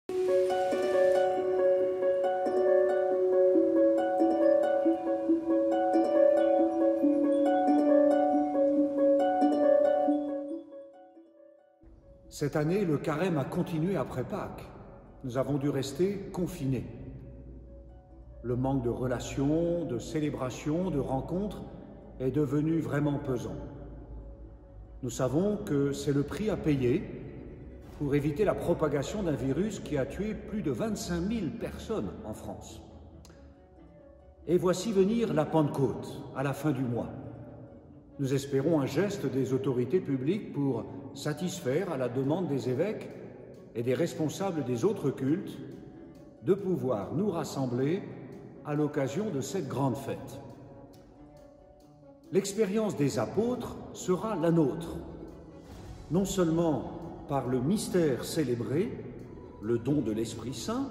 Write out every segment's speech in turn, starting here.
Cette année, le carême a continué après Pâques. Nous avons dû rester confinés. Le manque de relations, de célébrations, de rencontres est devenu vraiment pesant. Nous savons que c'est le prix à payer pour éviter la propagation d'un virus qui a tué plus de 25 000 personnes en France. Et voici venir la Pentecôte à la fin du mois. Nous espérons un geste des autorités publiques pour satisfaire à la demande des évêques et des responsables des autres cultes de pouvoir nous rassembler à l'occasion de cette grande fête. L'expérience des apôtres sera la nôtre, non seulement par le mystère célébré, le don de l'Esprit Saint,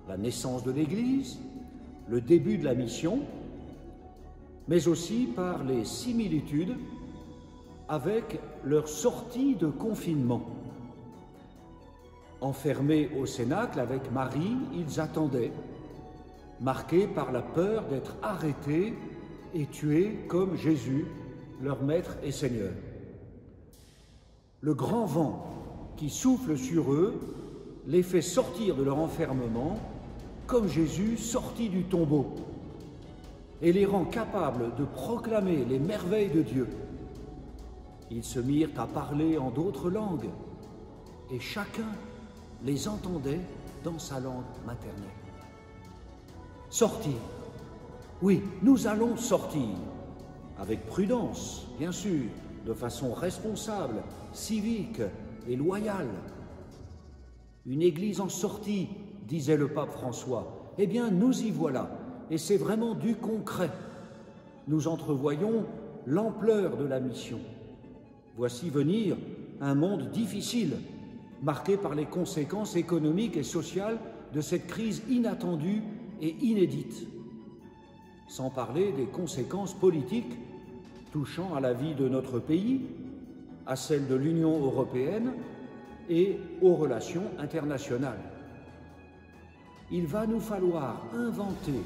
la naissance de l'Église, le début de la mission, mais aussi par les similitudes avec leur sortie de confinement. Enfermés au cénacle avec Marie, ils attendaient, marqués par la peur d'être arrêtés et tués comme Jésus, leur Maître et Seigneur. Le grand vent qui souffle sur eux les fait sortir de leur enfermement comme Jésus sorti du tombeau, et les rend capables de proclamer les merveilles de Dieu. Ils se mirent à parler en d'autres langues, et chacun les entendait dans sa langue maternelle. Sortir. Oui, nous allons sortir, avec prudence, bien sûr, de façon responsable, civique et loyale. Une église en sortie, disait le pape François. Eh bien, nous y voilà. Et c'est vraiment du concret. Nous entrevoyons l'ampleur de la mission. Voici venir un monde difficile, marqué par les conséquences économiques et sociales de cette crise inattendue et inédite. Sans parler des conséquences politiques touchant à la vie de notre pays, à celle de l'Union européenne et aux relations internationales. Il va nous falloir inventer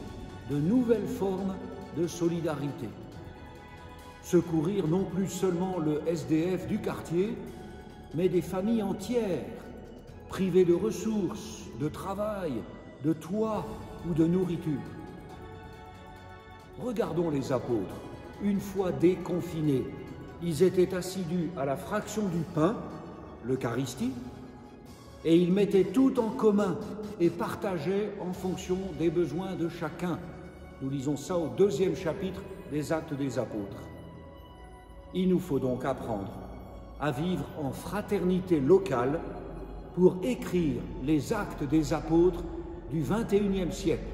de nouvelles formes de solidarité. Secourir non plus seulement le SDF du quartier, mais des familles entières, privées de ressources, de travail, de toit ou de nourriture. Regardons les apôtres. Une fois déconfinés, ils étaient assidus à la fraction du pain, l'Eucharistie, et ils mettaient tout en commun et partageaient en fonction des besoins de chacun. Nous lisons ça au 2e chapitre des Actes des Apôtres. Il nous faut donc apprendre à vivre en fraternité locale pour écrire les actes des apôtres du XXIe siècle.